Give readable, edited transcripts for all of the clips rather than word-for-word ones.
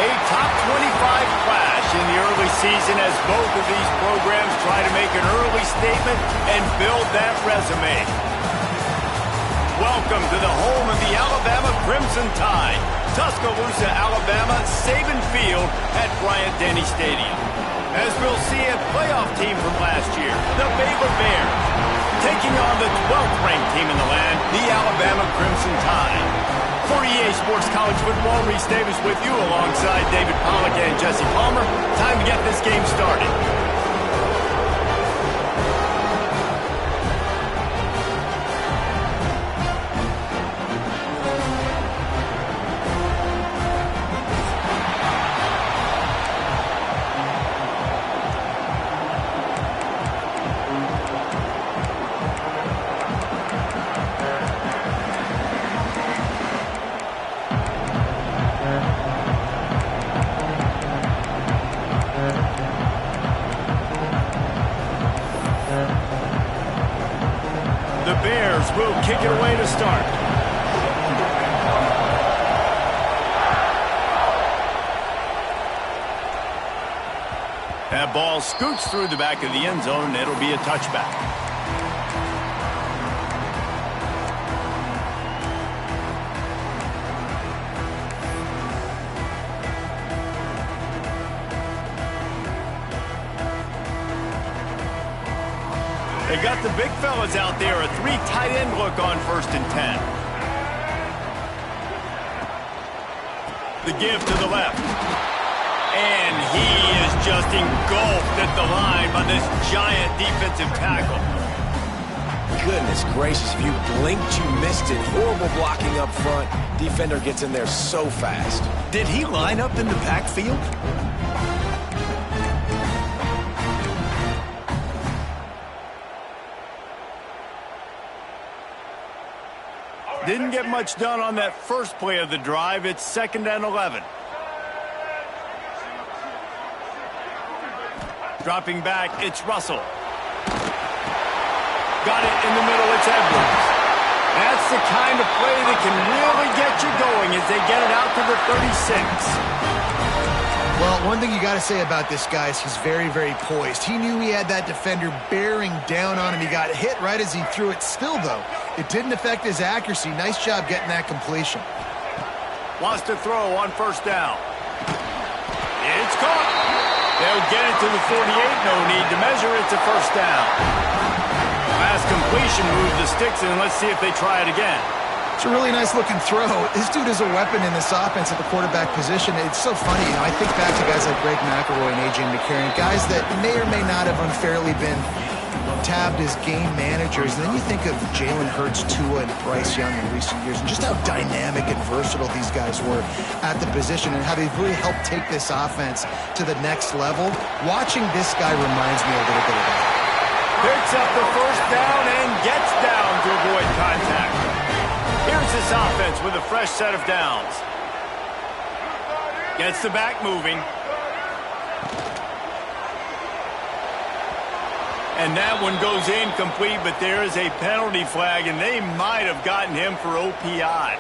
A top 25 clash in the early season as both of these programs try to make an early statement and build that resume. Welcome to the home of the Alabama Crimson Tide, Tuscaloosa, Alabama, Saban Field at Bryant-Denny Stadium. As we'll see, a playoff team from last year, the Baylor Bears, taking on the 12th ranked team in the land, the Alabama Crimson Tide. For EA Sports College Football, Reese Davis with you alongside David Pollack and Jesse Palmer. Time to get this game started. The Bears will kick it away to start. That ball scoots through the back of the end zone, and it'll be a touchback. They got the big fellas out there, a 3 tight end look on 1st and 10. The give to the left. And he is just engulfed at the line by this giant defensive tackle. Goodness gracious, if you blinked, you missed it. Horrible blocking up front. Defender gets in there so fast. Did he line up in the backfield? Didn't get much done on that first play of the drive. It's 2nd and 11. Dropping back, it's Russell. Got it in the middle, it's Edwards. That's the kind of play that can really get you going as they get it out to the 36. Well, one thing you got to say about this guy is he's very, very poised. He knew he had that defender bearing down on him. He got hit right as he threw it. Still, though, it didn't affect his accuracy. Nice job getting that completion. Wants to throw on 1st down. It's caught. They'll get it to the 48. No need to measure. It's a 1st down. Last completion moved the sticks, and let's see if they try it again. It's a really nice-looking throw. This dude is a weapon in this offense at the quarterback position. It's so funny. You know, I think back to guys like Greg McElroy and A.J. McCarron, guys that may or may not have unfairly been tabbed as game managers. And then you think of Jalen Hurts, Tua, and Bryce Young in recent years, and just how dynamic and versatile these guys were at the position and how they've really helped take this offense to the next level. Watching this guy reminds me a little bit of that. Picks up the 1st down and gets down to avoid contact. Here's this offense with a fresh set of downs. Gets the back moving. And that one goes incomplete, but there is a penalty flag, and they might have gotten him for OPI.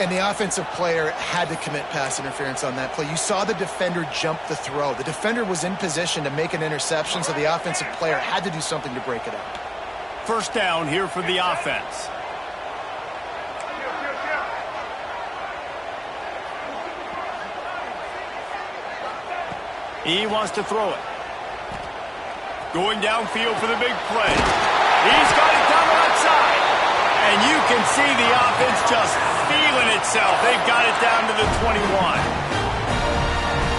And the offensive player had to commit pass interference on that play. You saw the defender jump the throw. The defender was in position to make an interception, so the offensive player had to do something to break it up. 1st down here for the offense. He wants to throw it. Going downfield for the big play. He's got it down the left side. And you can see the offense just feeling itself. They've got it down to the 21.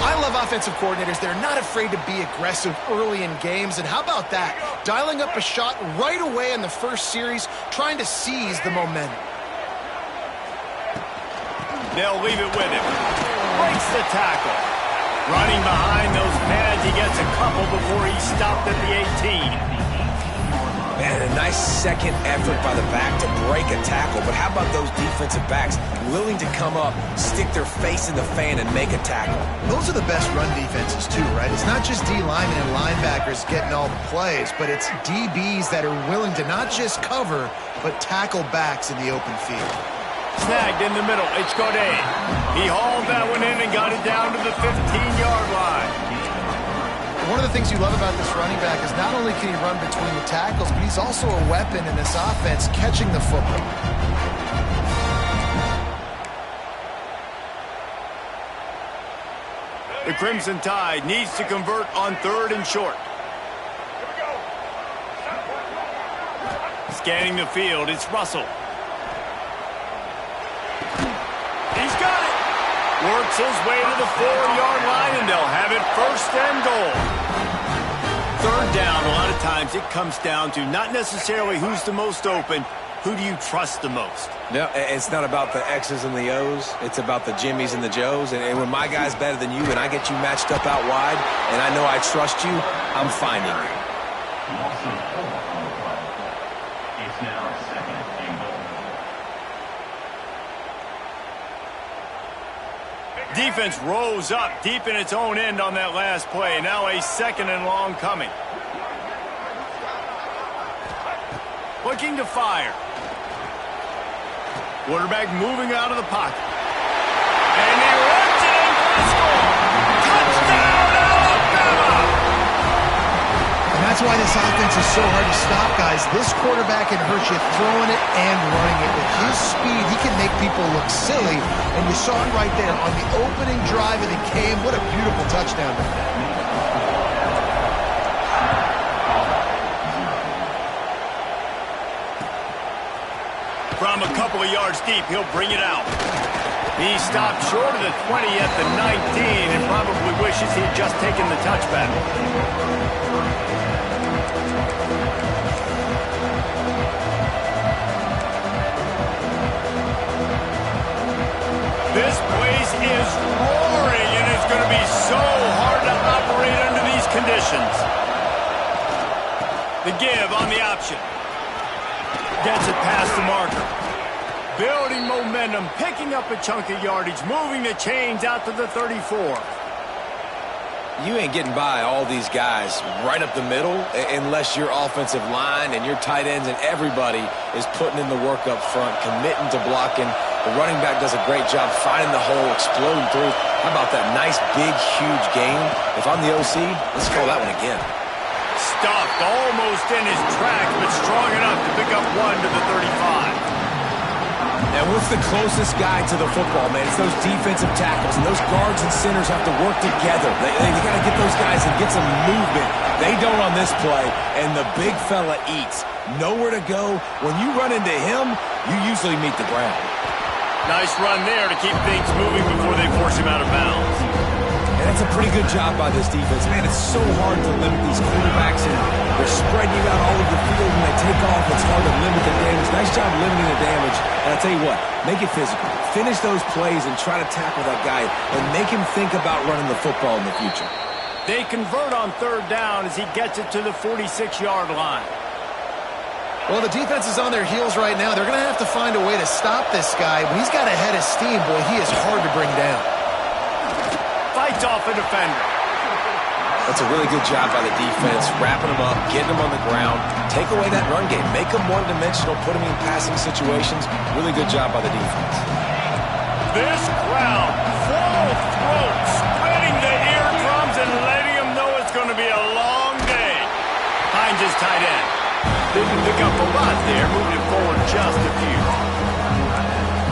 I love offensive coordinators. They're not afraid to be aggressive early in games. And how about that? Dialing up a shot right away in the first series, trying to seize the momentum. They'll leave it with him. Breaks the tackle. Running behind those pads, he gets a couple before he's stopped at the 18. Man, a nice second effort by the back to break a tackle. But how about those defensive backs willing to come up, stick their face in the fan, and make a tackle? Those are the best run defenses, too, right? It's not just D linemen and linebackers getting all the plays, but it's DBs that are willing to not just cover, but tackle backs in the open field. Snagged in the middle. It's Godet. He hauled that one in and got it down to the 15-yard line. One of the things you love about this running back is not only can he run between the tackles, but he's also a weapon in this offense catching the football. The Crimson Tide needs to convert on 3rd and short. Scanning the field, it's Russell. He's got it. Works his way to the 4-yard line, and they'll have it 1st and goal. 3rd down, a lot of times it comes down to not necessarily who's the most open, who do you trust the most? No, it's not about the X's and the O's. It's about the Jimmies and the Joes. And when my guy's better than you and I get you matched up out wide and I know I trust you, I'm finding you. It's now 2nd and goal. Defense rose up deep in its own end on that last play. Now a 2nd and long coming. Looking to fire. Quarterback moving out of the pocket. And he runs it in for a score. Touchdown, Alabama! And that's why this offense is so hard to stop, guys. This quarterback can hurt you throwing it and running it. With his speed, he can make people look silly. And you saw it right there on the opening drive of the game. What a beautiful touchdown. From a couple of yards deep, he'll bring it out. He stopped short of the 20 at the 19 and probably wishes he'd just taken the touchback. This place is roaring, and it's going to be so hard to operate under these conditions. The give on the option. Gets it past the marker. Building momentum, picking up a chunk of yardage, moving the chains out to the 34. You ain't getting by all these guys right up the middle unless your offensive line and your tight ends and everybody is putting in the work up front, committing to blocking. The running back does a great job finding the hole, exploding through. How about that nice, big, huge gain? If I'm the OC, let's call that one again. Stuffed almost in his tracks, but strong enough to pick up 1 to the 35. Now, what's the closest guy to the football, man? It's those defensive tackles, and those guards and centers have to work together. They got to get those guys and get some movement. They don't on this play, and the big fella eats. Nowhere to go. When you run into him, you usually meet the ground. Nice run there to keep things moving before they force him out of bounds. And that's a pretty good job by this defense. Man, it's so hard to limit these quarterbacks, and they're spreading you out all over the field. When they take off, it's hard to limit the damage. Nice job limiting the damage. And I'll tell you what, make it physical. Finish those plays and try to tackle that guy and make him think about running the football in the future. They convert on 3rd down as he gets it to the 46-yard line. Well, the defense is on their heels right now. They're going to have to find a way to stop this guy. When he's got a head of steam, boy, he is hard to bring down. Fights off a defender. That's a really good job by the defense, wrapping them up, getting them on the ground, take away that run game, make them one-dimensional, put them in passing situations. Really good job by the defense. This crowd, full throat, spreading the eardrums and letting them know it's going to be a long day. Hines is tight end. Didn't pick up a lot there, moving it forward just a few.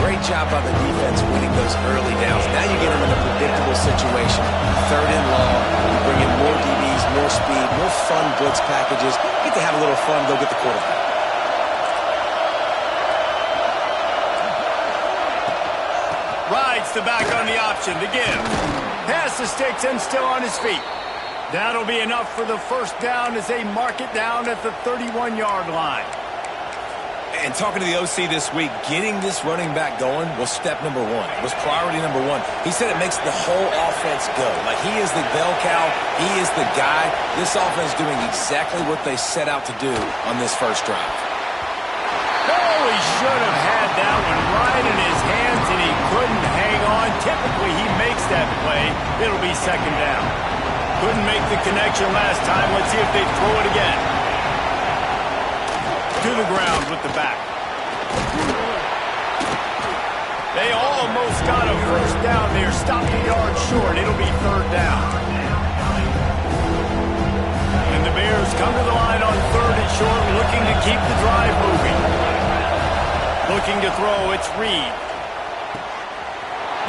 Great job by the defense winning those early downs. Now you get them in a predictable situation. 3rd and long, you bring in more DBs, more speed, more fun blitz packages. Get to have a little fun, go get the quarterback. Rides the back on the option to give. Pass the sticks and still on his feet. That'll be enough for the 1st down as they mark it down at the 31-yard line. And talking to the OC this week, getting this running back going was step number 1. It was priority number 1. He said it makes the whole offense go. Like, he is the bell cow. He is the guy. This offense doing exactly what they set out to do on this 1st drive. Oh, he should have had that one right in his hands, and he couldn't hang on. Typically, he makes that play. It'll be 2nd down. Couldn't make the connection last time. Let's see if they throw it again. To the ground with the back. They almost got a first down there. Stopped a yard short. It'll be third down. And the Bears come to the line on third and short, looking to keep the drive moving. Looking to throw, it's Reed.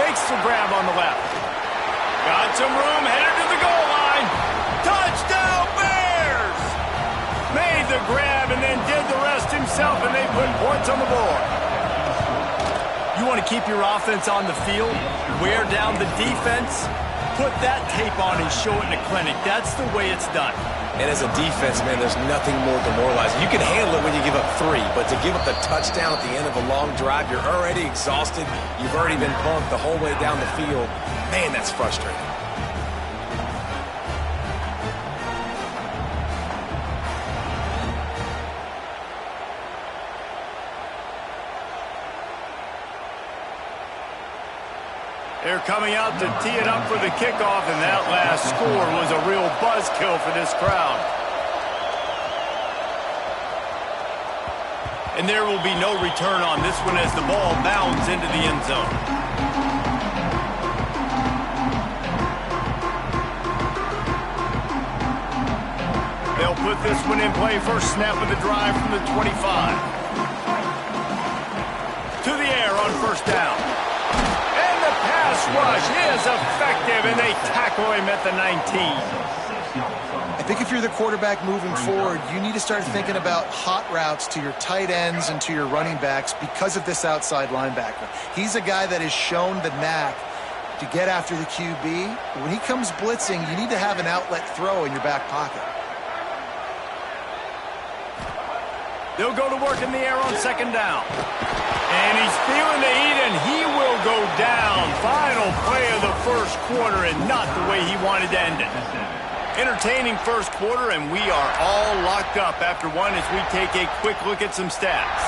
Makes the grab on the left. Got some room, headed to the goal line. Touchdown, Bears! Made the grab and then did the rest himself, and they put points on the board. You want to keep your offense on the field, wear down the defense, put that tape on and show it in a clinic. That's the way it's done. And as a defense, man, there's nothing more demoralizing. You can handle it when you give up 3, but to give up the touchdown at the end of a long drive, you're already exhausted. You've already been punked the whole way down the field. Man, that's frustrating. They're coming out to tee it up for the kickoff, and that last score was a real buzzkill for this crowd. And there will be no return on this one as the ball bounds into the end zone. They'll put this one in play. First snap of the drive from the 25. To the air on first down. Pass rush is effective, and they tackle him at the 19. I think if you're the quarterback moving forward, you need to start thinking about hot routes to your tight ends and to your running backs because of this outside linebacker. He's a guy that has shown the knack to get after the QB. When he comes blitzing, you need to have an outlet throw in your back pocket. They'll go to work in the air on second down. And he's feeling the heat, and he will go down. Final play of the first quarter, and not the way he wanted to end it. Entertaining first quarter, and we are all locked up after one as we take a quick look at some stats.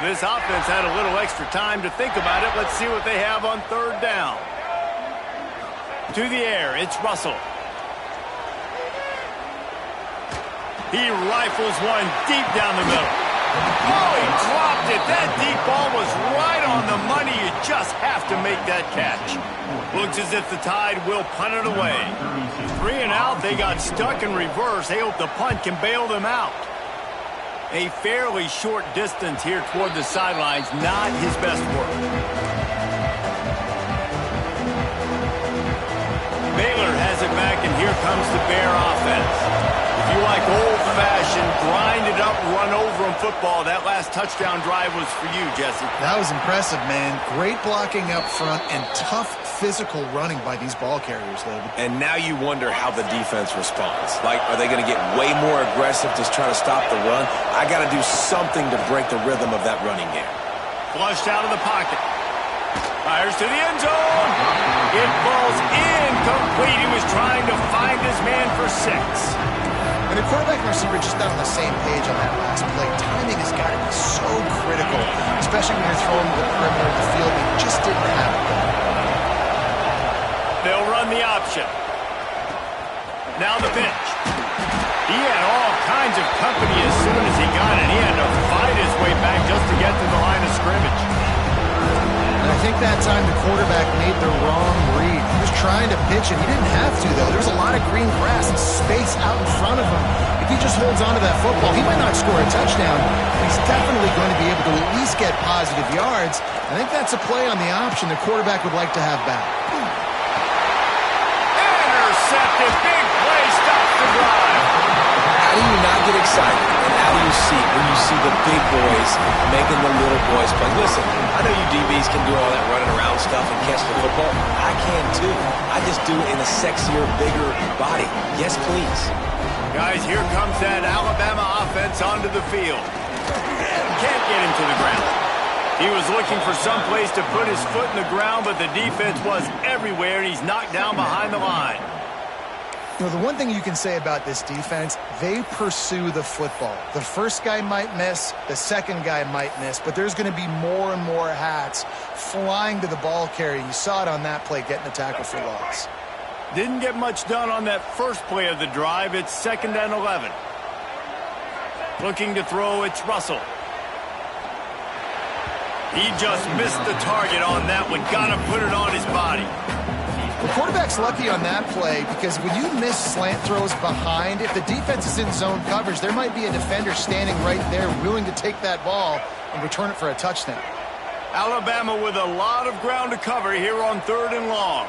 This offense had a little extra time to think about it. Let's see what they have on third down. To the air, it's Russell. He rifles one deep down the middle. Oh, he dropped it. That deep ball was right on the money. You just have to make that catch. Looks as if the Tide will punt it away. 3 and out, they got stuck in reverse. They hope the punt can bail them out. A fairly short distance here toward the sidelines, not his best work. Baylor has it back, and here comes the Bear offense. If you like old-fashioned, grind-it-up, run-over-'em football, that last touchdown drive was for you, Jesse. That was impressive, man. Great blocking up front and tough physical running by these ball carriers, David. And now you wonder how the defense responds. Like, are they going to get way more aggressive to try to stop the run? I got to do something to break the rhythm of that running game. Flushed out of the pocket. Fires to the end zone. It falls incomplete. He was trying to find his man for 6. And the quarterback and receiver just not on the same page on that last play. Timing has got to be so critical, especially when you're throwing to the perimeter of the field. They just didn't have it. They'll run the option. Now the pitch. He had all kinds of company as soon as he got it. He had to fight his way back just to get to the line of scrimmage. And I think that time the quarterback made the wrong read. He was trying to pitch it. He didn't have to, though. There was a lot of green grass and space out in front of him. If he just holds on to that football, he might not score a touchdown, but he's definitely going to be able to at least get positive yards. I think that's a play on the option the quarterback would like to have back. Intercepted. Big play. Stops the drive. How do you not get excited? And how do you see when you see the big boys making the little boys play? Listen, I know you DBs can do all that running around stuff and catch the football. I can too. I just do it in a sexier, bigger body. Yes, please. Guys, here comes that Alabama offense onto the field. Can't get him to the ground. He was looking for some place to put his foot in the ground, but the defense was everywhere, and he's knocked down behind the line. You know, the one thing you can say about this defense, they pursue the football. The first guy might miss, the second guy might miss, but there's going to be more and more hats flying to the ball carrier. You saw it on that play, getting the tackle for loss. Didn't get much done on that first play of the drive. It's 2nd and 11. Looking to throw, it's Russell. He just missed the target on that one. Got to put it on his body. The quarterback's lucky on that play because when you miss slant throws behind, if the defense is in zone coverage, there might be a defender standing right there willing to take that ball and return it for a touchdown. Alabama with a lot of ground to cover here on 3rd and long.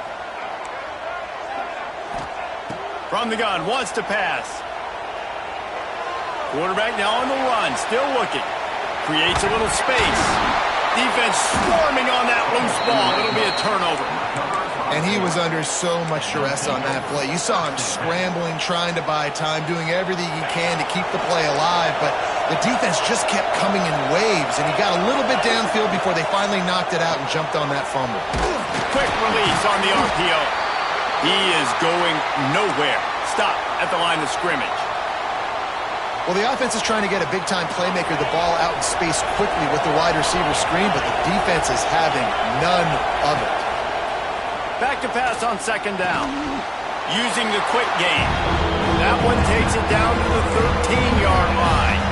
From the gun, wants to pass. Quarterback now on the run, still looking. Creates a little space. Defense swarming on that loose ball. It'll be a turnover. And he was under so much duress on that play. You saw him scrambling, trying to buy time, doing everything he can to keep the play alive, but the defense just kept coming in waves, and he got a little bit downfield before they finally knocked it out and jumped on that fumble. Quick release on the RPO. He is going nowhere. Stop at the line of scrimmage. Well, the offense is trying to get a big-time playmaker the ball out in space quickly with the wide receiver screen, but the defense is having none of it. Back to pass on 2nd down. Using the quick game. That one takes it down to the 13-yard line.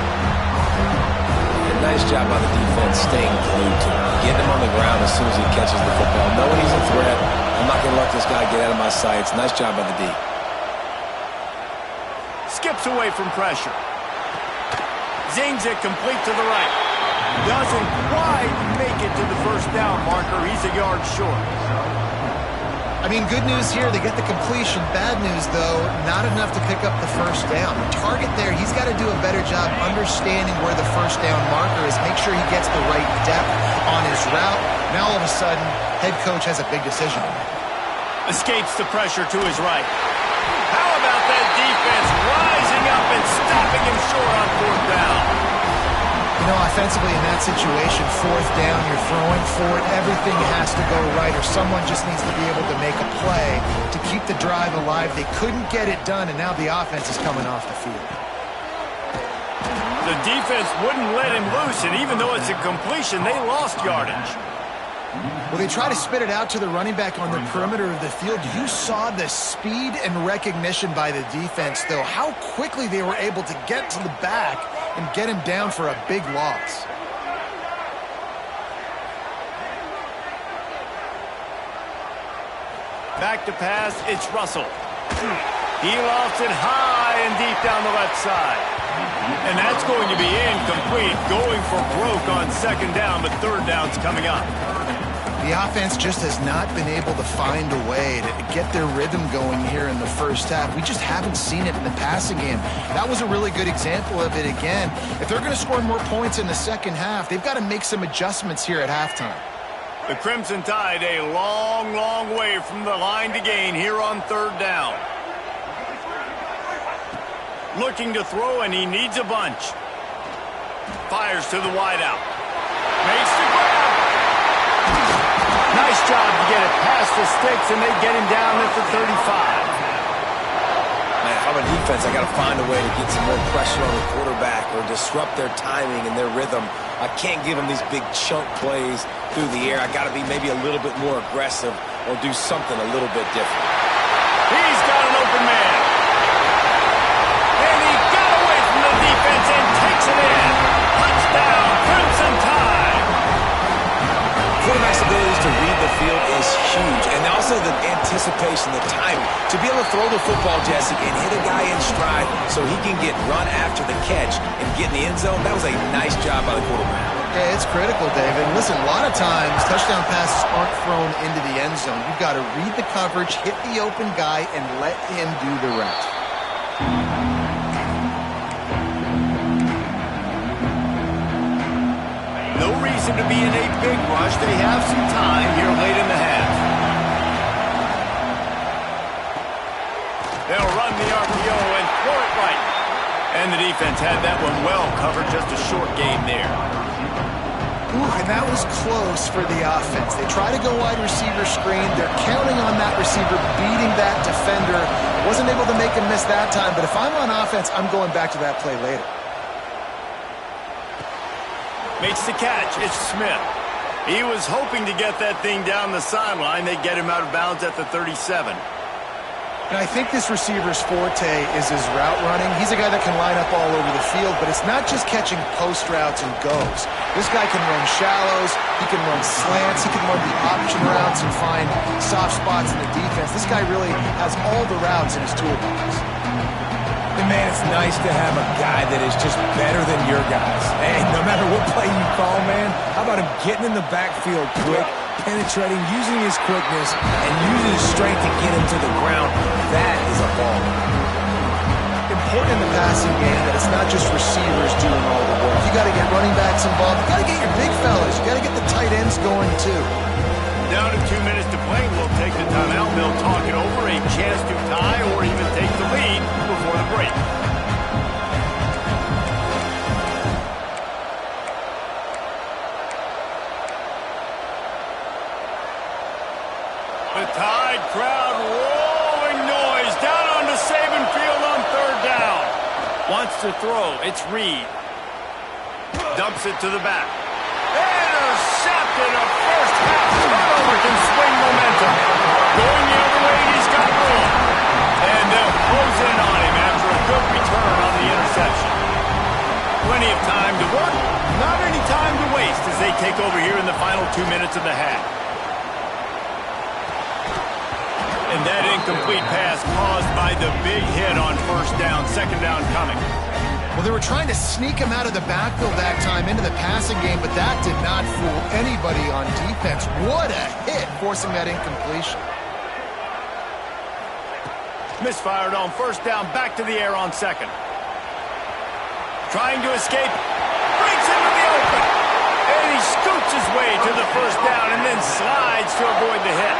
Nice job by the defense staying glued to him. Getting him on the ground as soon as he catches the football. Knowing he's a threat, I'm not going to let this guy get out of my sights. Nice job by the D. Skips away from pressure. Zings it complete to the right. Doesn't quite make it to the 1st down marker. He's a yard short. I mean, good news here, they get the completion. Bad news, though, not enough to pick up the 1st down. The target there, he's got to do a better job understanding where the 1st down marker is, make sure he gets the right depth on his route. Now, all of a sudden, head coach has a big decision. Escapes the pressure to his right. How about that defense rising up and stopping him short on 4th down? You know, offensively in that situation, 4th down, you're throwing for it, everything has to go right, or someone just needs to be able to make a play to keep the drive alive. They couldn't get it done, and now the offense is coming off the field. The defense wouldn't let him loose, and even though it's a completion, they lost yardage. Well, they try to spit it out to the running back on the perimeter of the field. You saw the speed and recognition by the defense, though. How quickly they were able to get to the back and get him down for a big loss. Back to pass, it's Russell. He lofts it high and deep down the left side. And that's going to be incomplete, going for broke on 2nd down, but 3rd down's coming up. The offense just has not been able to find a way to get their rhythm going here in the 1st half. We just haven't seen it in the passing game. That was a really good example of it again. If they're going to score more points in the 2nd half, they've got to make some adjustments here at halftime. The Crimson Tide a long, long way from the line to gain here on 3rd down. Looking to throw, and he needs a bunch. Fires to the wideout. Makes the grab. Nice job to get it past the sticks, and they get him down at the 35. Man, if I'm a defense, I got to find a way to get some more pressure on the quarterback or disrupt their timing and their rhythm. I can't give them these big chunk plays through the air. I got to be maybe a little bit more aggressive or do something a little bit different. He's got an open man. And he got away from the defense and takes it in. Touchdown, Crimson Tide. Quarterback's abilities to read the field is huge, and also the anticipation, the timing. To be able to throw the football, Jesse, and hit a guy in stride so he can get run after the catch and get in the end zone, that was a nice job by the quarterback. Yeah, it's critical, David. Listen, a lot of times touchdown passes aren't thrown into the end zone. You've got to read the coverage, hit the open guy, and let him do the rest. No reason to be in a big rush. They have some time here late in the half. They'll run the RPO and throw it right. And the defense had that one well covered. Just a short game there. Ooh, and that was close for the offense. They try to go wide receiver screen. They're counting on that receiver beating that defender. Wasn't able to make him miss that time, but if I'm on offense, I'm going back to that play later. Makes the catch. It's Smith. He was hoping to get that thing down the sideline. They get him out of bounds at the 37. And I think this receiver's forte is his route running. He's a guy that can line up all over the field, but it's not just catching post routes and goes. This guy can run shallows, he can run slants, he can run the option routes and find soft spots in the defense. This guy really has all the routes in his toolbox. And man, it's nice to have a guy that is just better than your guys. Hey, no matter what play you call, man, how about him getting in the backfield quick, penetrating, using his quickness, and using his strength to get him to the ground? That is a ball. Important in the passing game that it's not just receivers doing all the work. You got to get running backs involved. You got to get your big fellas. You got to get the tight ends going too. Down to 2 minutes to play. We'll take the timeout. They'll talk it over. A chance to tie or even take the lead before the break. The Tide crowd rolling noise down onto Saban Field on third down. Wants to throw. It's Reed. Dumps it to the back. Intercepted. A first half turnover can swing momentum. Going the other way, he's got room. And they'll close in on him after a good return on the interception. Plenty of time to work. Not any time to waste as they take over here in the final 2 minutes of the half. And that incomplete pass caused by the big hit on first down. Second down coming. Well, they were trying to sneak him out of the backfield that time into the passing game, but that did not fool anybody on defense. What a hit, forcing that incompletion. Misfired on first down, back to the air on second. Trying to escape, breaks into the open. And he scoots his way to the first down and then slides to avoid the hit.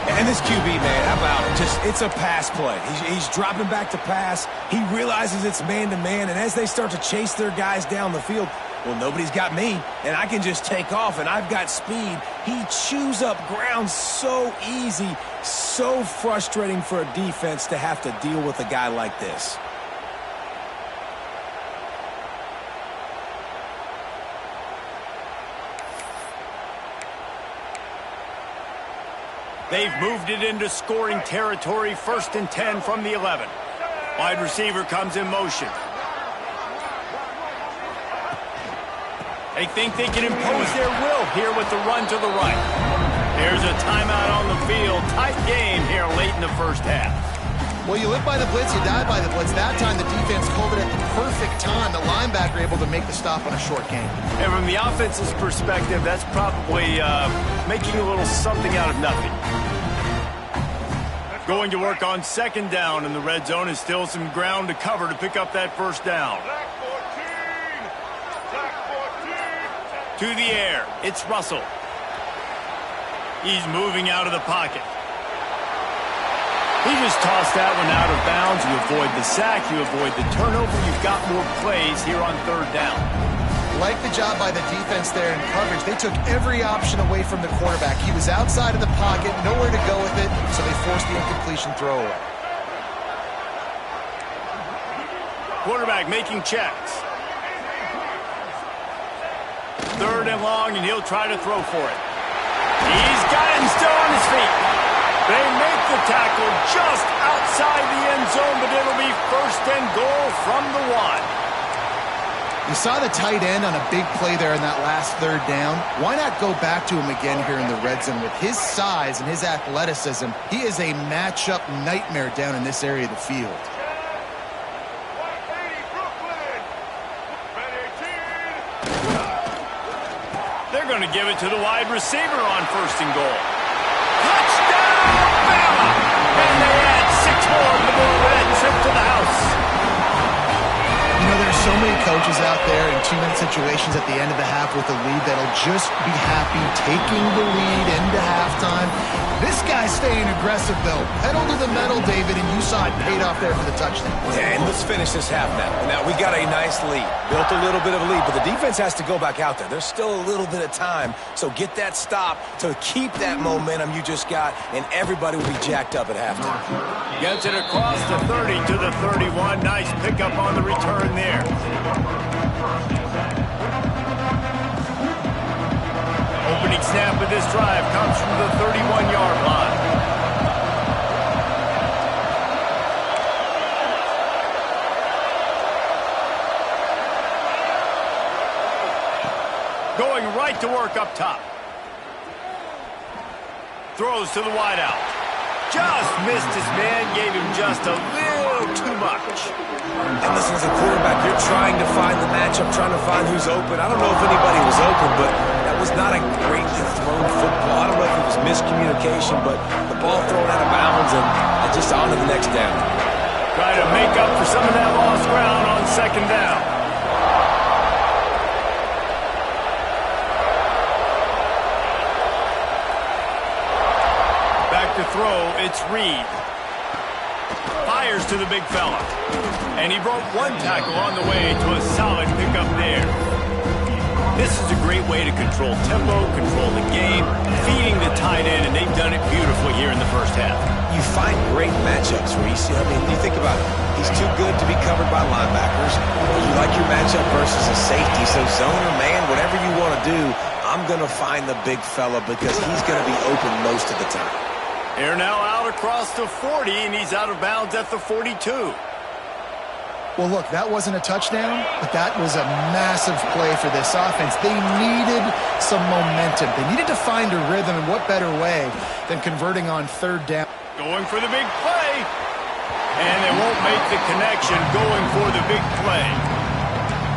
And this QB, man, how about just, it's a pass play. He's dropping back to pass. He realizes it's man-to-man, and as they start to chase their guys down the field, well, nobody's got me, and I can just take off, and I've got speed. He chews up ground so easy, so frustrating for a defense to have to deal with a guy like this. They've moved it into scoring territory, 1st and 10 from the 11. Wide receiver comes in motion. They think they can impose their will here with the run to the right. There's a timeout on the field. Tight game here late in the first half. Well, you live by the blitz, you die by the blitz. That time the defense called it at the perfect time. The linebacker able to make the stop on a short game. And from the offense's perspective, that's probably making a little something out of nothing. Going to work on second down in the red zone is still some ground to cover to pick up that first down. To the air, it's Russell. He's moving out of the pocket. He just tossed that one out of bounds. You avoid the sack, you avoid the turnover. You've got more plays here on third down. Like the job by the defense there in coverage. They took every option away from the quarterback. He was outside of the pocket, nowhere to go with it, so they forced the incompletion throwaway. Quarterback making checks. Third and long, and he'll try to throw for it. He's got him still on his feet. They make the tackle just outside the end zone, but it'll be 1st and goal from the 1. You saw the tight end on a big play there in that last third down. Why not go back to him again here in the red zone? With his size and his athleticism, he is a matchup nightmare down in this area of the field. They're going to give it to the wide receiver on 1st and goal. Touchdown, Bama! And they add 6 more to the Blue Red trip to the house. You know, there's so many coaches out there in 2-minute situations at the end of the half with a lead that'll just be happy taking the lead into halftime. This guy's staying aggressive, though. Pedal to the metal, David, and you saw it paid off there for the touchdown. And let's finish this half now. Now, we got a nice lead. Built a little bit of a lead, but the defense has to go back out there. There's still a little bit of time, so get that stop to keep that momentum you just got, and everybody will be jacked up at halftime. Gets it across the 30 to the 31. Nice pickup on the return there. Opening snap of this drive comes from the 31-yard line. back to work up top. Throws to the wideout. Just missed his man, gave him just a little too much. And listen, as a quarterback, you're trying to find the matchup, trying to find who's open. I don't know if anybody was open, but that was not a greatly thrown football. I don't know if it was miscommunication, but the ball thrown out of bounds and just on to the next down. Try to make up for some of that lost ground on second down. Back to throw, it's Reed. Fires to the big fella. And he broke one tackle on the way to a solid pickup there. This is a great way to control tempo, control the game, feeding the tight end, and they've done it beautifully here in the first half. You find great matchups where you think about it. He's too good to be covered by linebackers. You like your matchup versus a safety, so zone or man, whatever you want to do, I'm going to find the big fella because he's going to be open most of the time. They're now out across the 40, and he's out of bounds at the 42. Well, look, that wasn't a touchdown, but that was a massive play for this offense. They needed some momentum. They needed to find a rhythm, and what better way than converting on third down. Going for the big play, and they won't make the connection going for the big play.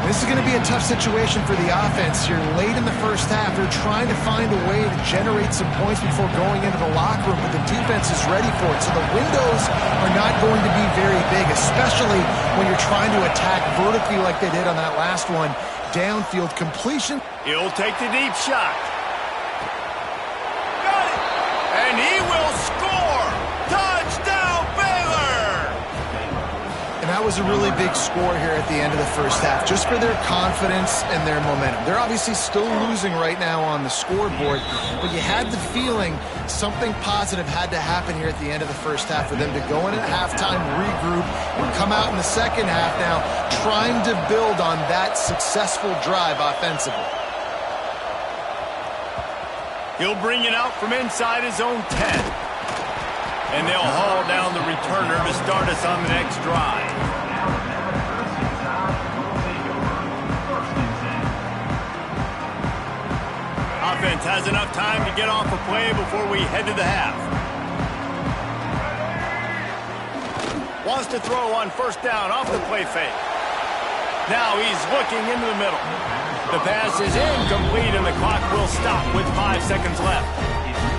This is going to be a tough situation for the offense here. Late in the first half, they're trying to find a way to generate some points before going into the locker room, but the defense is ready for it. So the windows are not going to be very big, especially when you're trying to attack vertically like they did on that last one. Downfield completion. He'll take the deep shot. Got it! And he will score! Touchdown, Baylor! And that was a really big score here at the end of the first half, just for their confidence and their momentum. They're obviously still losing right now on the scoreboard, but you had the feeling something positive had to happen here at the end of the first half for them to go in at halftime, regroup, and come out in the second half now trying to build on that successful drive offensively. He'll bring it out from inside his own 10. And they'll haul down the returner to start us on the next drive. Offense has enough time to get off a play before we head to the half. Wants to throw on first down off the play fake. Now he's looking into the middle. The pass is incomplete and the clock will stop with 5 seconds left.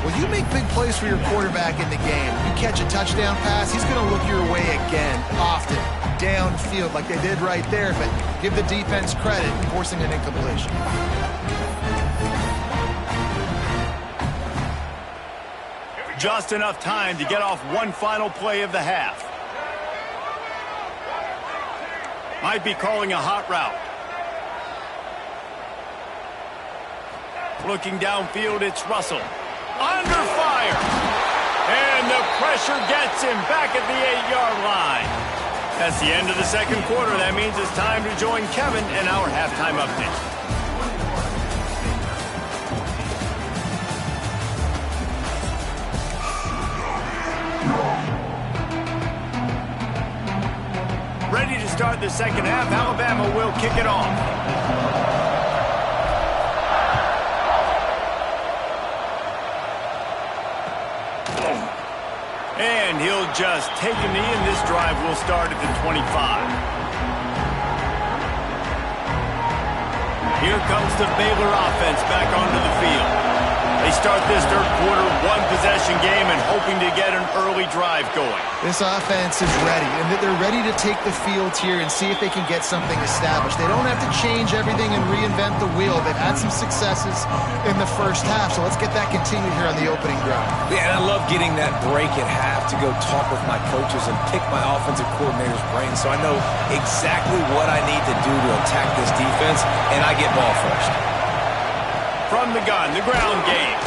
Well, you make big plays for your quarterback in the game. You catch a touchdown pass, he's going to look your way again, often, downfield like they did right there, but give the defense credit forcing an incompletion. Just enough time to get off one final play of the half. Might be calling a hot route. Looking downfield, it's Russell. Under fire. And the pressure gets him back at the 8-yard line. That's the end of the second quarter. That means it's time to join Kevin in our halftime update. Ready to start the second half. Alabama will kick it off. And he'll just take a knee, and this drive will start at the 25. Here comes the Baylor offense back onto the field. They start this third quarter one-possession game and hoping to get an early drive going. This offense is ready, and they're ready to take the field here and see if they can get something established. They don't have to change everything and reinvent the wheel. They've had some successes in the first half, so let's get that continued here on the opening drive. Yeah, and I love getting that break at half to go talk with my coaches and pick my offensive coordinator's brain so I know exactly what I need to do to attack this defense, and I get ball first. From the gun, the ground game.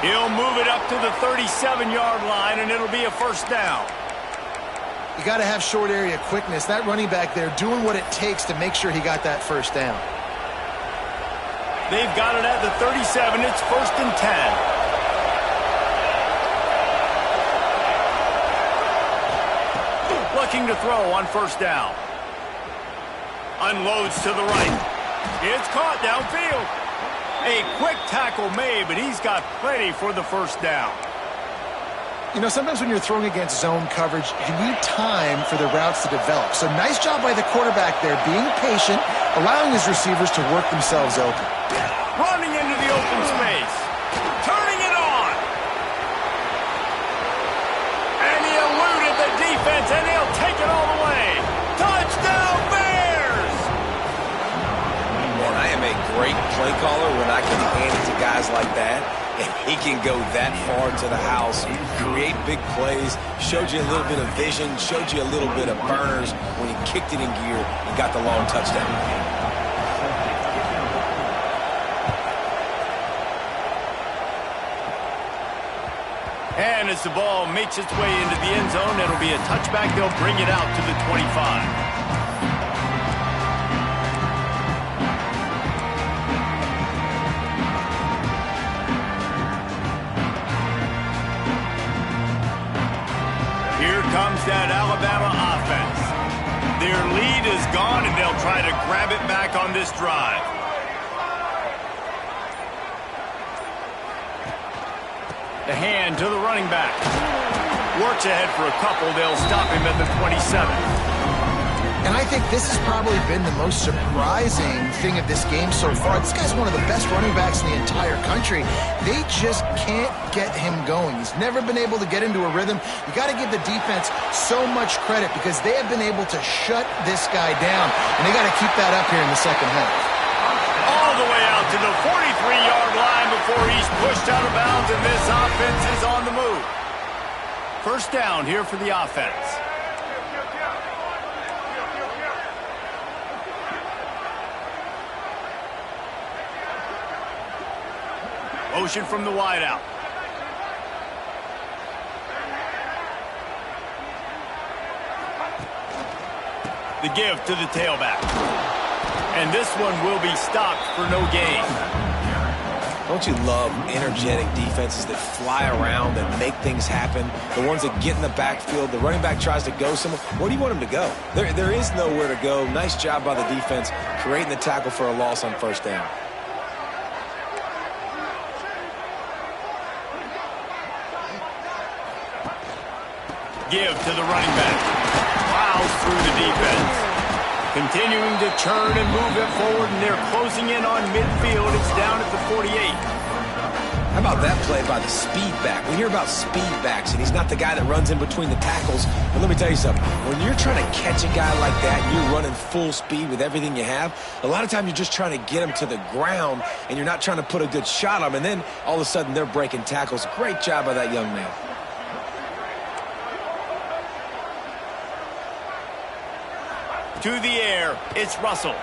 He'll move it up to the 37-yard line, and it'll be a first down. You got to have short area quickness. That running back there doing what it takes to make sure he got that first down. They've got it at the 37. It's first and 10. Looking to throw on first down. Unloads to the right. It's caught downfield. A quick tackle made, but he's got plenty for the first down. You know, sometimes when you're throwing against zone coverage, you need time for the routes to develop. So nice job by the quarterback there, being patient, allowing his receivers to work themselves open. Running into the open space. Turning it on. And he eluded the defense, and he'll take it all the way. Touchdown, Bears! Man, I am a great play caller when I can hand it to guys like that. And he can go that far to the house, create big plays, showed you a little bit of vision, showed you a little bit of burners when he kicked it in gear and got the long touchdown. And as the ball makes its way into the end zone, it'll be a touchback. They'll bring it out to the 25. Here comes that Alabama offense. Their lead is gone, and they'll try to grab it back on this drive. The hand to the running back. Works ahead for a couple. They'll stop him at the 27. And I think this has probably been the most surprising thing of this game so far. This guy's one of the best running backs in the entire country. They just can't get him going. He's never been able to get into a rhythm. You got to give the defense so much credit because they have been able to shut this guy down. And they got to keep that up here in the second half. All the way out to the 43-yard line before he's pushed out of bounds, and this offense is on the move. First down here for the offense. Motion from the wideout. The give to the tailback. And this one will be stopped for no gain. Don't you love energetic defenses that fly around and make things happen? The ones that get in the backfield, the running back tries to go somewhere. Where do you want him to go? There is nowhere to go. Nice job by the defense creating the tackle for a loss on first down. Give to the running back. Plows through the defense. Continuing to churn and move it forward, and they're closing in on midfield. It's down at the 48. How about that play by the speed back? We hear about speed backs, and he's not the guy that runs in between the tackles. But let me tell you something. When you're trying to catch a guy like that, and you're running full speed with everything you have, a lot of times you're just trying to get him to the ground, and you're not trying to put a good shot on him, and then all of a sudden they're breaking tackles. Great job by that young man. To the air, it's Russell.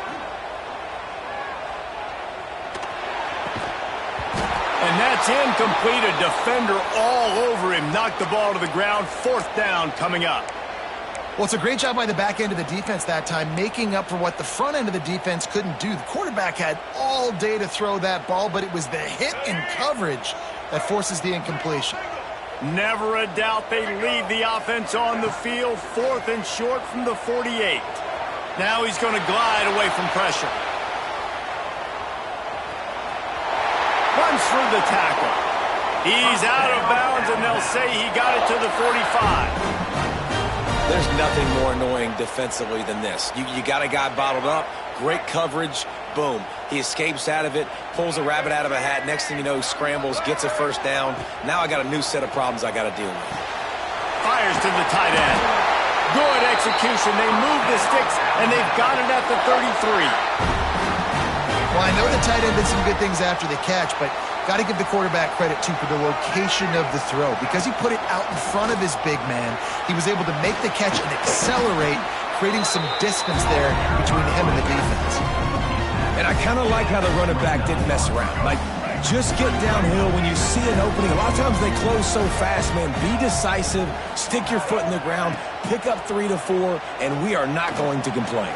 And that's incomplete. A defender all over him. Knocked the ball to the ground. Fourth down coming up. Well, it's a great job by the back end of the defense that time, making up for what the front end of the defense couldn't do. The quarterback had all day to throw that ball, but it was the hit and coverage that forces the incompletion. Never a doubt they lead the offense on the field. Fourth and short from the 48. Now he's going to glide away from pressure. Runs through the tackle. He's out of bounds, and they'll say he got it to the 45. There's nothing more annoying defensively than this. You got a guy bottled up, great coverage, boom. He escapes out of it, pulls a rabbit out of a hat. Next thing you know, he scrambles, gets a first down. Now I got a new set of problems I got to deal with. Fires to the tight end. Good execution. They move the sticks, and they've got it at the 33. Well, I know the tight end did some good things after the catch, but got to give the quarterback credit, too, for the location of the throw. Because he put it out in front of his big man, he was able to make the catch and accelerate, creating some distance there between him and the defense. And I kind of like how the running back didn't mess around. Like, just get downhill when you see an opening. A lot of times they close so fast, man. Be decisive, stick your foot in the ground, pick up 3 to 4, and we are not going to complain.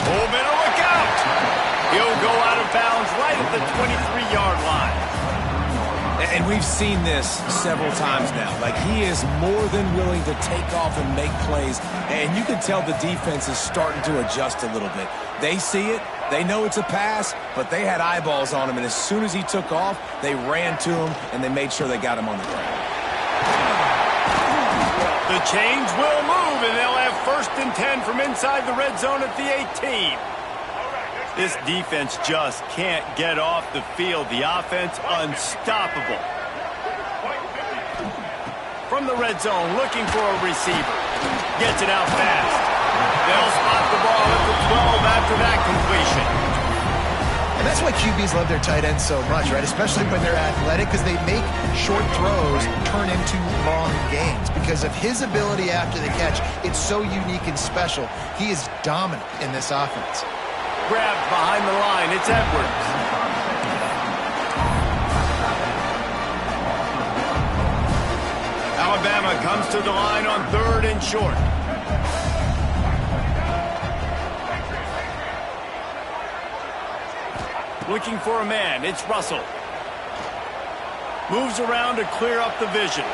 Oh, better look out. He'll go out of bounds right at the 23-yard line. And we've seen this several times now. Like, he is more than willing to take off and make plays. And you can tell the defense is starting to adjust a little bit. They see it. They know it's a pass, but they had eyeballs on him. And as soon as he took off, they ran to him, and they made sure they got him on the ground. The chains will move, and they'll have 1st and 10 from inside the red zone at the 18. This defense just can't get off the field. The offense unstoppable. From the red zone, looking for a receiver. Gets it out fast. They'll spot the ball at the 12 after that completion. And that's why QBs love their tight ends so much, right? Especially when they're athletic, because they make short throws turn into long gains. Because of his ability after the catch, it's so unique and special. He is dominant in this offense. Grabbed behind the line. It's Edwards. Alabama comes to the line on 3rd and short. Looking for a man. It's Russell. Moves around to clear up the vision.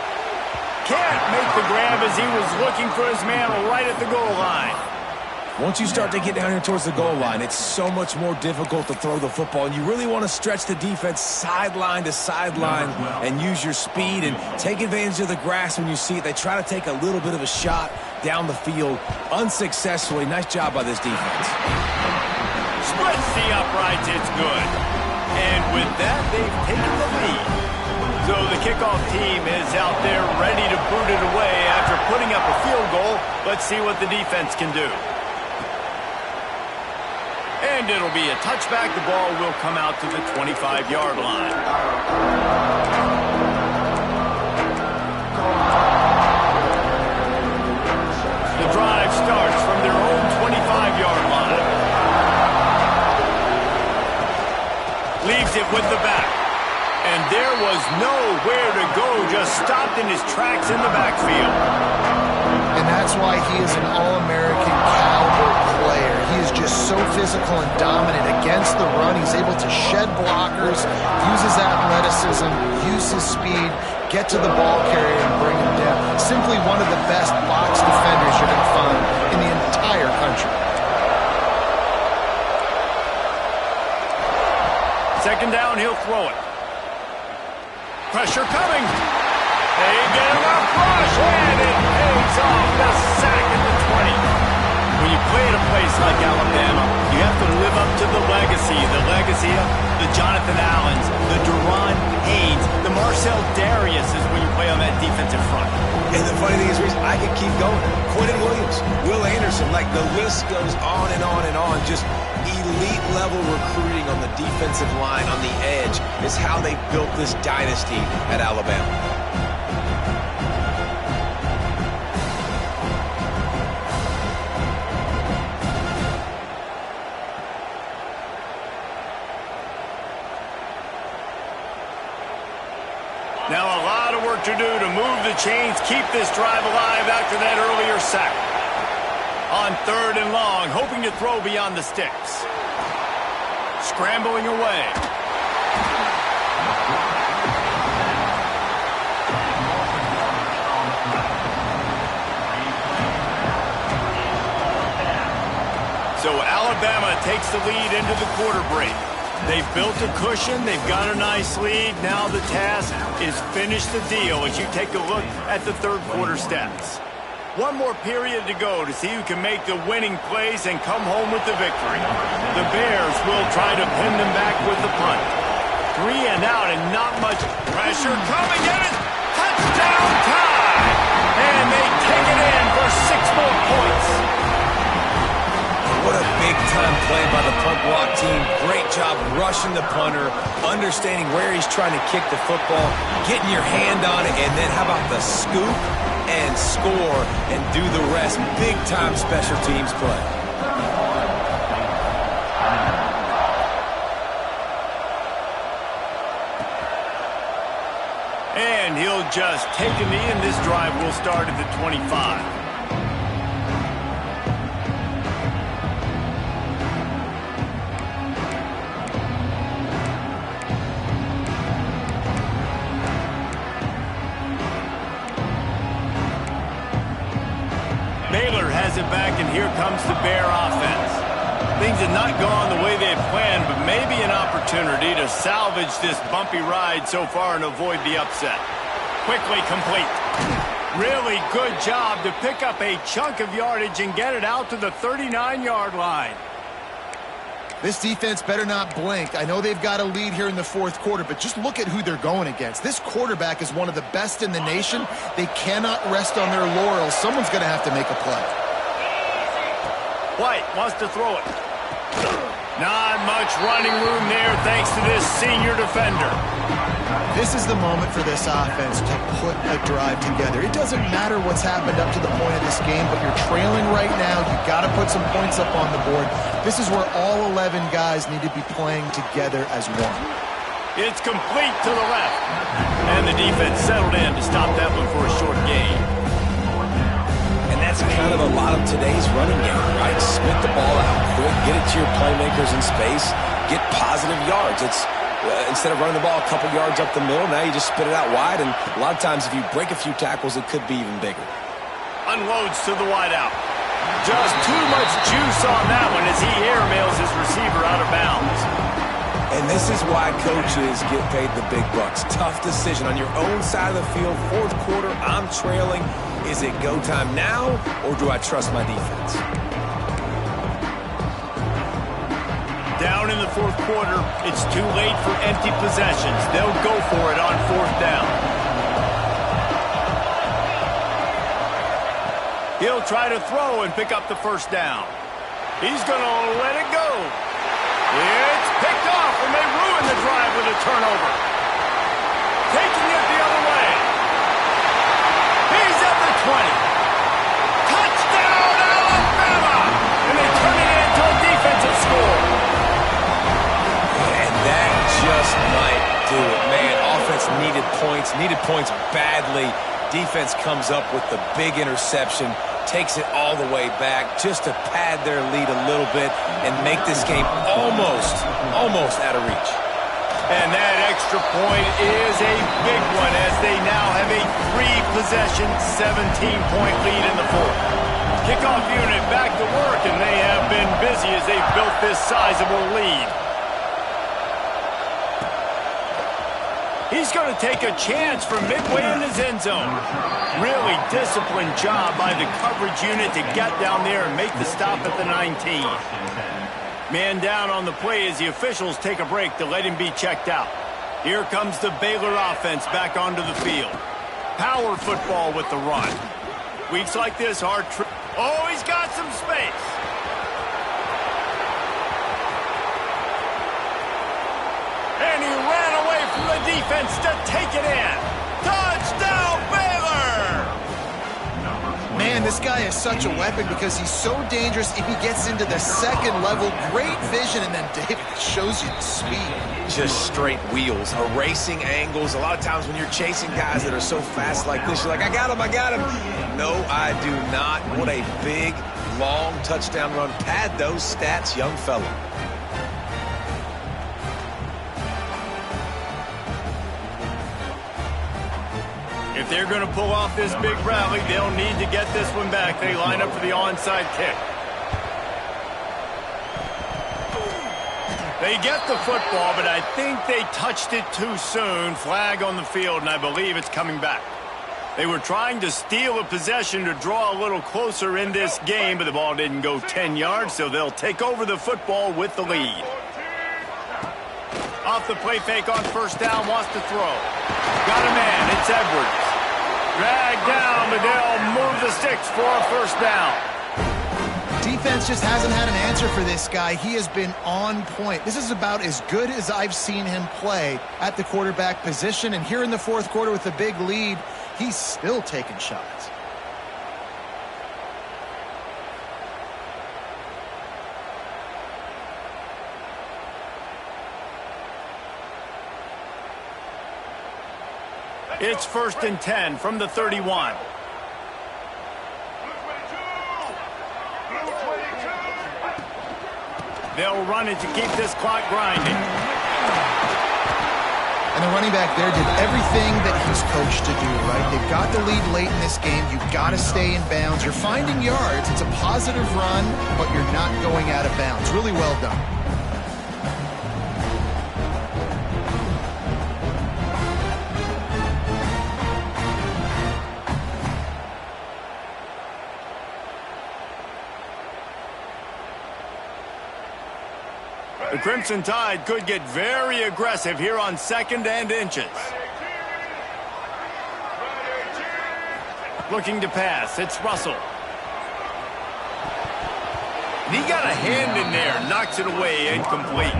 Can't make the grab as he was looking for his man right at the goal line. Once you start to get down here towards the goal line, it's so much more difficult to throw the football, and you really want to stretch the defense sideline to sideline and use your speed and take advantage of the grass when you see it. They try to take a little bit of a shot down the field unsuccessfully. Nice job by this defense. Splits the uprights. It's good. And with that, they've taken the lead. So the kickoff team is out there ready to boot it away after putting up a field goal. Let's see what the defense can do. And it'll be a touchback. The ball will come out to the 25-yard line. The drive starts from their own 25-yard line. Leaves it with the back. And there was nowhere to go, just stopped in his tracks in the backfield. And that's why he is an All-American caliber player. He is just so physical and dominant against the run. He's able to shed blockers, use his athleticism, use his speed, get to the ball carrier and bring him down. Simply one of the best box defenders you're going to find in the entire country. Second down, he'll throw it. Pressure coming. They get him up rush, and it pays off. The sack at the 20. When you play at a place like Alabama, you have to live up to the legacy of the Jonathan Allens, the Deron Haynes, the Marcel Dariuses when you play on that defensive front. And the funny thing is, Reese, I could keep going. Quentin Williams, Will Anderson, like the list goes on and on and on. Just elite level recruiting on the defensive line, on the edge, is how they built this dynasty at Alabama. Now a lot of work to do to move the chains, keep this drive alive after that earlier sack. On 3rd and long, hoping to throw beyond the sticks. Scrambling away. So Alabama takes the lead into the quarter break. They've built a cushion. They've got a nice lead. Now the task is finish the deal as you take a look at the third quarter stats. One more period to go to see who can make the winning plays and come home with the victory. The Bears will try to pin them back with the punt. 3 and out and not much pressure coming in it. Touchdown time! And they take it in for 6 more points. What a big-time play by the punt block team. Great job rushing the punter, understanding where he's trying to kick the football, getting your hand on it, and then how about the scoop and score and do the rest. Big-time special teams play. And he'll just take a knee, and this drive will start at the 25. here comes the Bear offense. Things have not gone the way they had planned, but maybe an opportunity to salvage this bumpy ride so far and avoid the upset. Quickly complete. Really good job to pick up a chunk of yardage and get it out to the 39-yard line. This defense better not blink. I know they've got a lead here in the fourth quarter, but just look at who they're going against. This quarterback is one of the best in the nation. They cannot rest on their laurels. Someone's going to have to make a play. White wants to throw it. Not much running room there thanks to this senior defender. This is the moment for this offense to put a drive together. It doesn't matter what's happened up to the point of this game, but you're trailing right now. You've got to put some points up on the board. This is where all 11 guys need to be playing together as one. It's complete to the left. And the defense settled in to stop that one for a short gain. And that's kind of a lot of today's running game, right? Spit the ball out quick, get it to your playmakers in space, get positive yards. It's instead of running the ball a couple yards up the middle, now you just spit it out wide, and a lot of times if you break a few tackles, it could be even bigger. Unloads to the wideout. Just too much juice on that one as he airmails his receiver out of bounds. And this is why coaches get paid the big bucks. Tough decision on your own side of the field. Fourth quarter, I'm trailing. Is it go time now, or do I trust my defense? Down in the fourth quarter, it's too late for empty possessions. They'll go for it on fourth down. He'll try to throw and pick up the first down. He's going to let it go. It's picked off, and they ruin the drive with a turnover. Taking it the other way. He's at the 20. Touchdown, Alabama! And they turn it into a defensive score. That just might do it, man. Offense needed points badly. Defense comes up with the big interception, takes it all the way back just to pad their lead a little bit and make this game almost out of reach. And that extra point is a big one as they now have a 3-possession, 17-point lead in the fourth. Kickoff unit back to work, and they have been busy as they've built this sizable lead. He's going to take a chance from midway in his end zone. Really disciplined job by the coverage unit to get down there and make the stop at the 19. Man down on the play as the officials take a break to let him be checked out. Here comes the Baylor offense back onto the field. Power football with the run. Weeks like this, oh, he's got some space. And he ran away from the defense to take it in. Touchdown, Baylor! Man, this guy is such a weapon because he's so dangerous if he gets into the second level. Great vision, and then David shows you the speed. Just straight wheels, erasing angles. A lot of times when you're chasing guys that are so fast like this, you're like, I got him. No, I do not. What a big, long touchdown run. Pad those stats, young fella. If they're going to pull off this big rally, they'll need to get this one back. They line up for the onside kick. They get the football, but I think they touched it too soon. Flag on the field, and I believe it's coming back. They were trying to steal a possession to draw a little closer in this game, but the ball didn't go 10 yards, so they'll take over the football with the lead. Off the play fake on first down, wants to throw. Got a man, it's Edwards. Dragged down, but they'll move the sticks for a first down. Defense just hasn't had an answer for this guy. He has been on point. This is about as good as I've seen him play at the quarterback position. And here in the fourth quarter with a big lead, he's still taking shots. It's 1st and 10 from the 31. They'll run it to keep this clock grinding. And the running back there did everything that he's coached to do, right? They've got the lead late in this game. You've got to stay in bounds. You're finding yards. It's a positive run, but you're not going out of bounds. Really well done. The Crimson Tide could get very aggressive here on 2nd and inches. Looking to pass. It's Russell. And he got a hand in there. Knocks it away. Incomplete.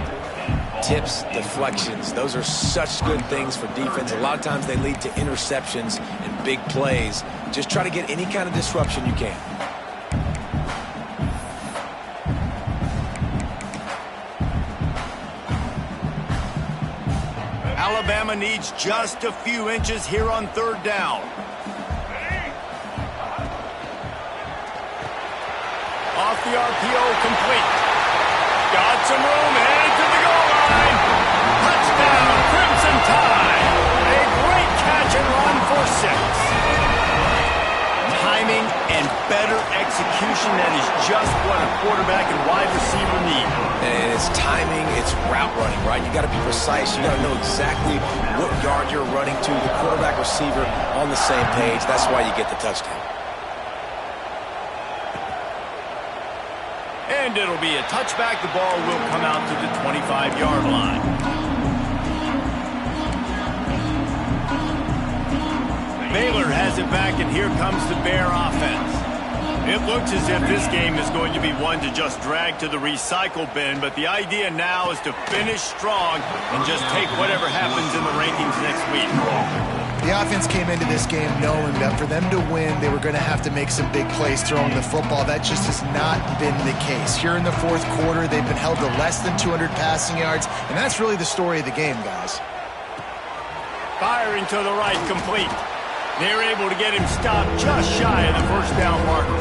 Tips, deflections, those are such good things for defense. A lot of times they lead to interceptions and big plays. Just try to get any kind of disruption you can. Alabama needs just a few inches here on 3rd down. Off the RPO, complete. Got some room, headed to the goal line. Touchdown, Crimson Tide. A great catch and run for 6. Timing and better execution, that is just what a quarterback and wide receiver need. And it's timing, it's route running, right? You got to be precise. You got to know exactly what yard you're running to. The quarterback receiver on the same page. That's why you get the touchdown. And it'll be a touchback. The ball will come out to the 25-yard line. Baylor has it back, and here comes the Bear offense. It looks as if this game is going to be one to just drag to the recycle bin, but the idea now is to finish strong and just take whatever happens in the rankings next week. The offense came into this game knowing that for them to win, they were going to have to make some big plays throwing the football. That just has not been the case. Here in the 4th quarter, they've been held to less than 200 passing yards, and that's really the story of the game, guys. Firing to the right, complete. They're able to get him stopped just shy of the 1st down marker.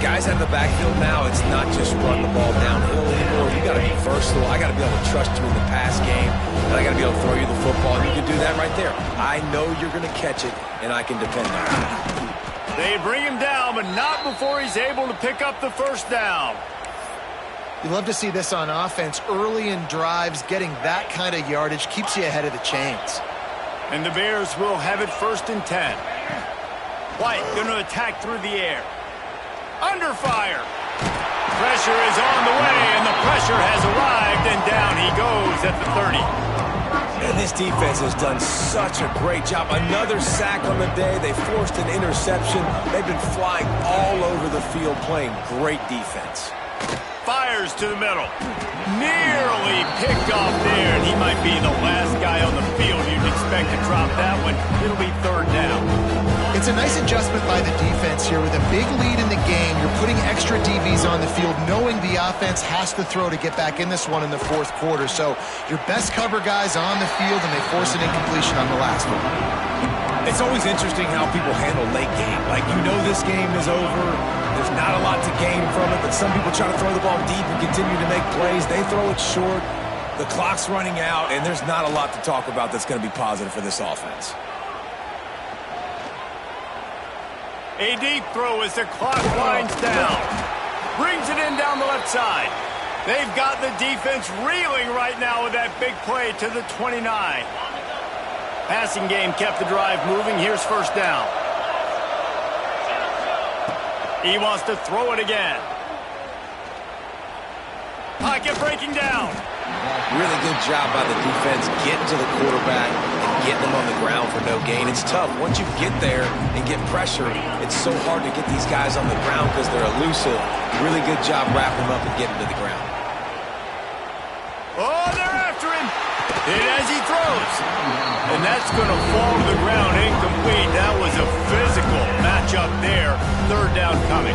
Guys out of the backfield now, it's not just run the ball downhill anymore. You got to be versatile. I got to be able to trust you in the pass game, and I got to be able to throw you the football. And you can do that right there. I know you're going to catch it, and I can depend on it. They bring him down, but not before he's able to pick up the 1st down. You love to see this on offense. Early in drives, getting that kind of yardage keeps you ahead of the chains. And the Bears will have it 1st and 10. White going to attack through the air. Under fire. Pressure is on the way, and the pressure has arrived, and down he goes at the 30. And this defense has done such a great job. Another sack on the day. They forced an interception. They've been flying all over the field playing great defense. Fires to the middle. Nearly picked off there, and he might be the last guy on the field you'd expect to drop that one. It'll be 3rd down. It's a nice adjustment by the defense here. With a big lead in the game, you're putting extra DBs on the field, knowing the offense has to throw to get back in this one in the 4th quarter. So your best cover guys on the field, and they force an incompletion on the last one. It's always interesting how people handle late game. Like, you know this game is over. There's not a lot to gain from it, but some people try to throw the ball deep and continue to make plays. They throw it short. The clock's running out, and there's not a lot to talk about that's going to be positive for this offense. A deep throw as the clock winds down. Brings it in down the left side. They've got the defense reeling right now with that big play to the 29. Passing game kept the drive moving. Here's 1st down. He wants to throw it again. Pocket breaking down. Really good job by the defense getting to the quarterback and getting him on the ground for no gain. It's tough. Once you get there and get pressure, it's so hard to get these guys on the ground because they're elusive. Really good job wrapping them up and getting to the ground. Oh, they're after him. And as he throws. And that's going to fall to the ground incomplete. That was a physical matchup there. 3rd down coming.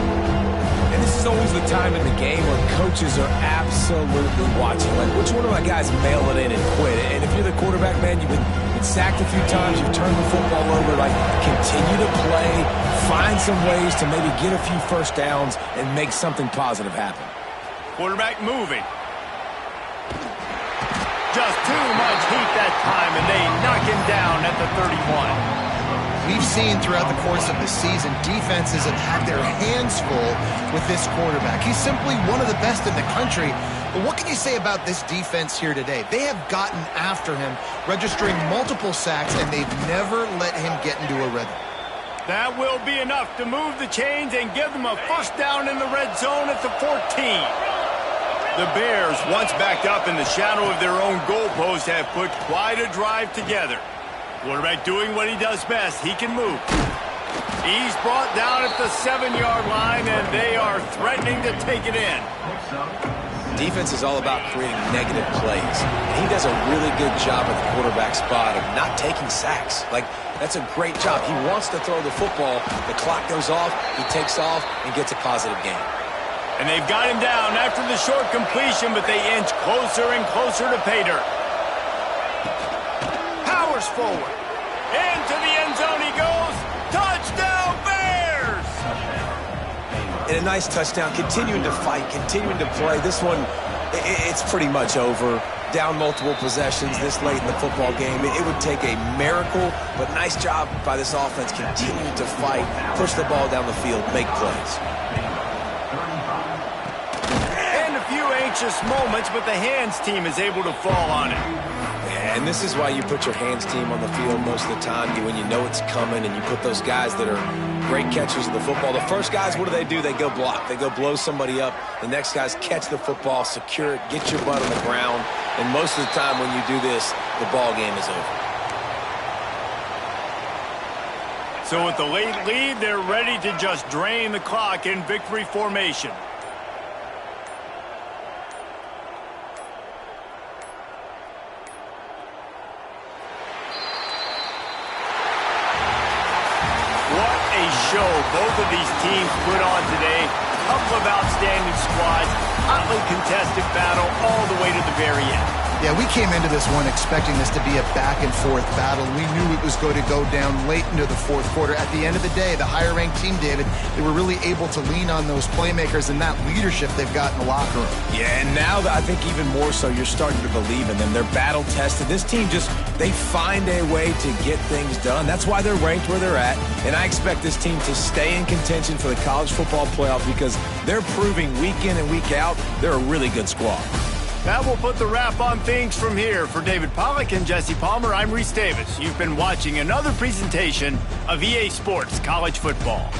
And this is always the time in the game where coaches are absolutely watching. Like, which one of my guys mail it in and quit? And if you're the quarterback, man, you've been sacked a few times, you've turned the football over. Like, continue to play, find some ways to maybe get a few 1st downs and make something positive happen. Quarterback moving. just too much heat that time, and they knock him down at the 31. We've seen throughout the course of the season, defenses have had their hands full with this quarterback. He's simply one of the best in the country. But what can you say about this defense here today? They have gotten after him, registering multiple sacks, and they've never let him get into a rhythm. That will be enough to move the chains and give them a first down in the red zone at the 14. The Bears, once backed up in the shadow of their own goalpost, have put quite a drive together. Quarterback doing what he does best. He can move. He's brought down at the 7-yard line, and they are threatening to take it in. Defense is all about creating negative plays. And he does a really good job at the quarterback spot of not taking sacks. That's a great job. He wants to throw the football. The clock goes off. He takes off and gets a positive gain. And they've got him down after the short completion, but they inch closer and closer to pay dirt. Powers forward. Into the end zone he goes. Touchdown, Bears! And a nice touchdown, continuing to fight, continuing to play. This one, it's pretty much over. Down multiple possessions this late in the football game. It would take a miracle, but nice job by this offense continuing to fight, push the ball down the field, make plays. Anxious moments, but the hands team is able to fall on it. And this is why you put your hands team on the field most of the time, when you know it's coming, and you put those guys that are great catchers of the football. The first guys, what do? They go block. They go blow somebody up. The next guys catch the football, secure it, get your butt on the ground. And most of the time when you do this, the ball game is over. So with the late lead, they're ready to just drain the clock in victory formation. Show both of these teams put on today. Couple of outstanding squads, hotly contested battle all the way to the very end. Yeah, we came into this one expecting this to be a back-and-forth battle. We knew it was going to go down late into the fourth quarter. At the end of the day, the higher-ranked team, David, they were really able to lean on those playmakers and that leadership they've got in the locker room. Yeah, and now I think even more so, you're starting to believe in them. They're battle-tested. This team they find a way to get things done. That's why they're ranked where they're at. And I expect this team to stay in contention for the college football playoff because they're proving week in and week out they're a really good squad. That will put the wrap on things from here. For David Pollack and Jesse Palmer, I'm Reese Davis. You've been watching another presentation of EA Sports College Football.